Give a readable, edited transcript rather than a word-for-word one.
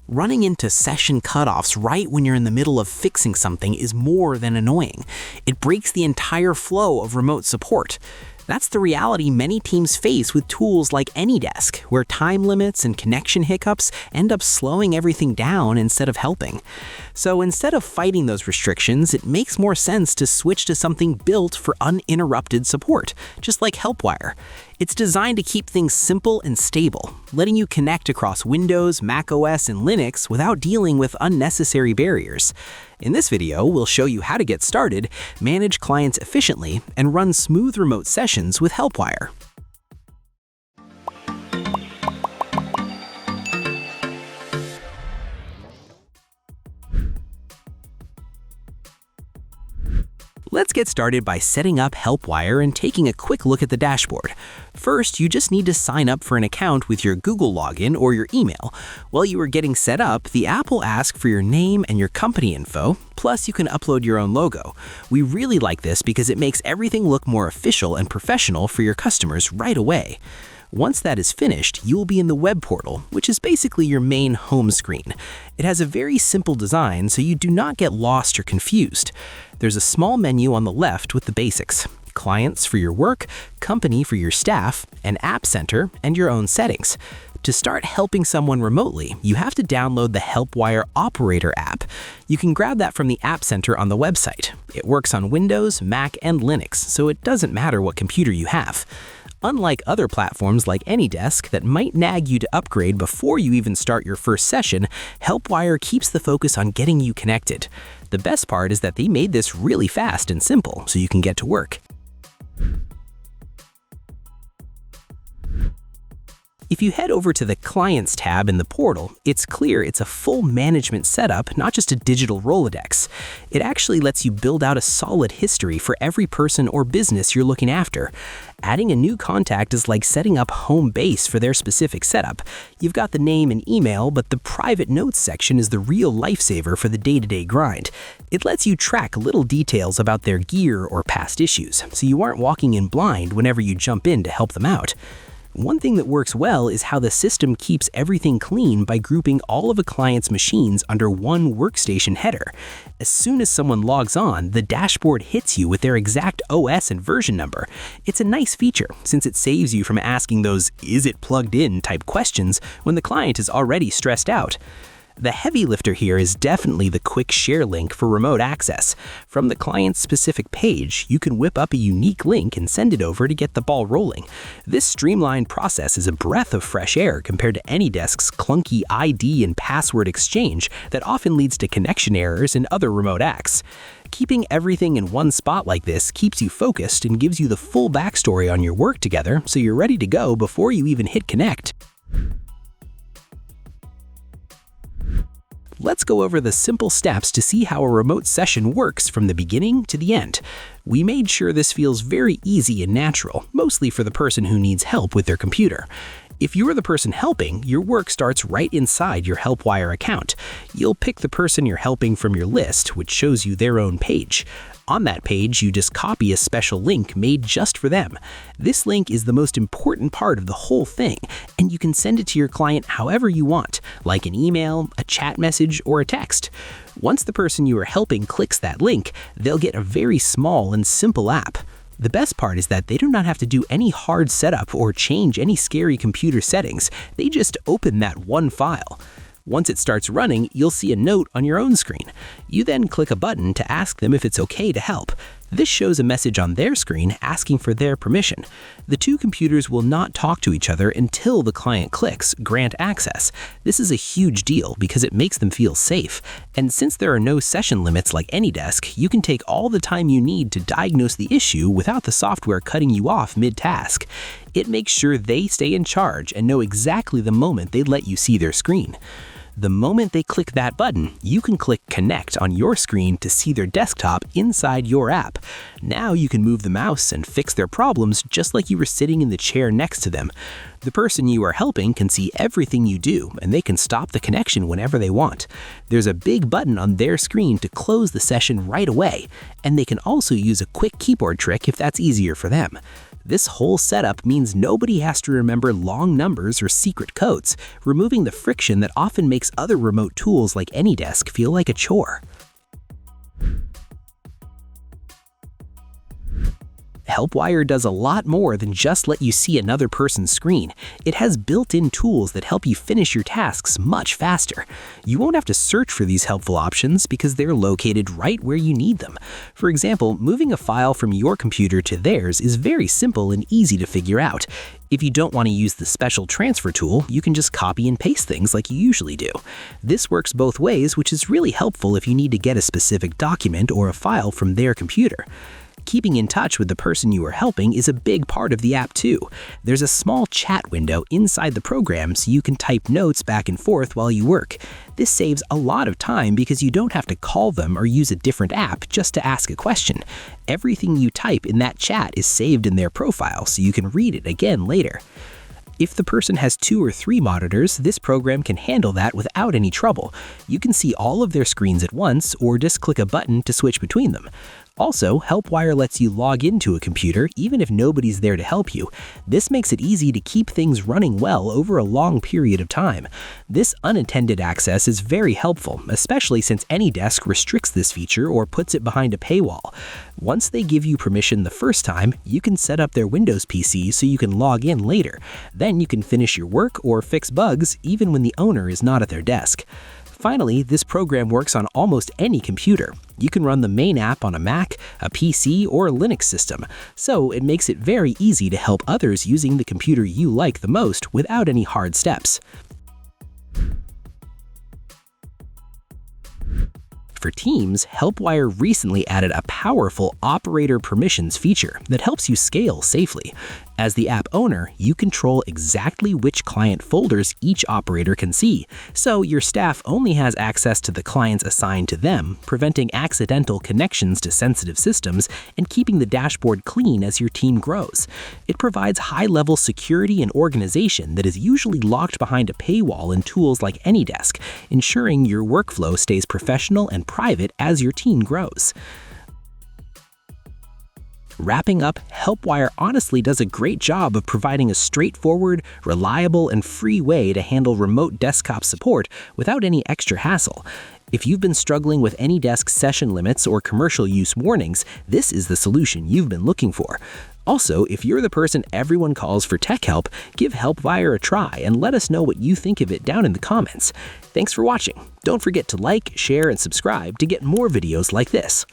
Running into session cutoffs right when you're in the middle of fixing something is more than annoying. It breaks the entire flow of remote support. That's the reality many teams face with tools like AnyDesk, where time limits and connection hiccups end up slowing everything down instead of helping. So instead of fighting those restrictions, it makes more sense to switch to something built for uninterrupted support, just like HelpWire. It's designed to keep things simple and stable, letting you connect across Windows, macOS, and Linux without dealing with unnecessary barriers. In this video, we'll show you how to get started, manage clients efficiently, and run smooth remote sessions with HelpWire. Let's get started by setting up HelpWire and taking a quick look at the dashboard. First, you just need to sign up for an account with your Google login or your email. While you are getting set up, the app will ask for your name and your company info, plus you can upload your own logo. We really like this because it makes everything look more official and professional for your customers right away. Once that is finished, you will be in the web portal, which is basically your main home screen. It has a very simple design, so you do not get lost or confused. There's a small menu on the left with the basics: clients for your work, company for your staff, an app center, and your own settings. To start helping someone remotely, you have to download the HelpWire Operator app. You can grab that from the App Center on the website. It works on Windows, Mac, and Linux, so it doesn't matter what computer you have. Unlike other platforms like AnyDesk that might nag you to upgrade before you even start your first session, HelpWire keeps the focus on getting you connected. The best part is that they made this really fast and simple, so you can get to work. If you head over to the Clients tab in the portal, it's clear it's a full management setup, not just a digital Rolodex. It actually lets you build out a solid history for every person or business you're looking after. Adding a new contact is like setting up home base for their specific setup. You've got the name and email, but the private notes section is the real lifesaver for the day-to-day grind. It lets you track little details about their gear or past issues, so you aren't walking in blind whenever you jump in to help them out. One thing that works well is how the system keeps everything clean by grouping all of a client's machines under one workstation header. As soon as someone logs on, the dashboard hits you with their exact OS and version number. It's a nice feature since it saves you from asking those "is it plugged in" type questions when the client is already stressed out. The heavy lifter here is definitely the quick share link for remote access. From the client's specific page, you can whip up a unique link and send it over to get the ball rolling. This streamlined process is a breath of fresh air compared to AnyDesk's clunky ID and password exchange that often leads to connection errors and other remote acts. Keeping everything in one spot like this keeps you focused and gives you the full backstory on your work together, so you're ready to go before you even hit connect. Let's go over the simple steps to see how a remote session works from the beginning to the end. We made sure this feels very easy and natural, mostly for the person who needs help with their computer. If you are the person helping, your work starts right inside your HelpWire account. You'll pick the person you're helping from your list, which shows you their own page. On that page, you just copy a special link made just for them. This link is the most important part of the whole thing, and you can send it to your client however you want, like an email, a chat message, or a text. Once the person you are helping clicks that link, they'll get a very small and simple app. The best part is that they do not have to do any hard setup or change any scary computer settings. They just open that one file. Once it starts running, you'll see a note on your own screen. You then click a button to ask them if it's okay to help. This shows a message on their screen asking for their permission. The two computers will not talk to each other until the client clicks Grant Access. This is a huge deal because it makes them feel safe. And since there are no session limits like AnyDesk, you can take all the time you need to diagnose the issue without the software cutting you off mid-task. It makes sure they stay in charge and know exactly the moment they let you see their screen. The moment they click that button, you can click Connect on your screen to see their desktop inside your app. Now you can move the mouse and fix their problems just like you were sitting in the chair next to them. The person you are helping can see everything you do, and they can stop the connection whenever they want. There's a big button on their screen to close the session right away, and they can also use a quick keyboard trick if that's easier for them. This whole setup means nobody has to remember long numbers or secret codes, removing the friction that often makes other remote tools like AnyDesk feel like a chore. HelpWire does a lot more than just let you see another person's screen. It has built-in tools that help you finish your tasks much faster. You won't have to search for these helpful options because they're located right where you need them. For example, moving a file from your computer to theirs is very simple and easy to figure out. If you don't want to use the special transfer tool, you can just copy and paste things like you usually do. This works both ways, which is really helpful if you need to get a specific document or a file from their computer. Keeping in touch with the person you are helping is a big part of the app too. There's a small chat window inside the program so you can type notes back and forth while you work. This saves a lot of time because you don't have to call them or use a different app just to ask a question. Everything you type in that chat is saved in their profile so you can read it again later. If the person has 2 or 3 monitors, this program can handle that without any trouble. You can see all of their screens at once or just click a button to switch between them. Also, HelpWire lets you log into a computer even if nobody's there to help you. This makes it easy to keep things running well over a long period of time. This unattended access is very helpful, especially since AnyDesk restricts this feature or puts it behind a paywall. Once they give you permission the first time, you can set up their Windows PC so you can log in later. Then you can finish your work or fix bugs even when the owner is not at their desk. Finally, this program works on almost any computer. You can run the main app on a Mac, a PC, or a Linux system, so it makes it very easy to help others using the computer you like the most without any hard steps. For Teams, HelpWire recently added a powerful operator permissions feature that helps you scale safely. As the app owner, you control exactly which client folders each operator can see, so your staff only has access to the clients assigned to them, preventing accidental connections to sensitive systems and keeping the dashboard clean as your team grows. It provides high-level security and organization that is usually locked behind a paywall in tools like AnyDesk, ensuring your workflow stays professional and private as your team grows. Wrapping up, HelpWire honestly does a great job of providing a straightforward, reliable, and free way to handle remote desktop support without any extra hassle. If you've been struggling with AnyDesk session limits or commercial use warnings, this is the solution you've been looking for. Also, if you're the person everyone calls for tech help, give HelpWire a try and let us know what you think of it down in the comments. Thanks for watching. Don't forget to like, share, and subscribe to get more videos like this.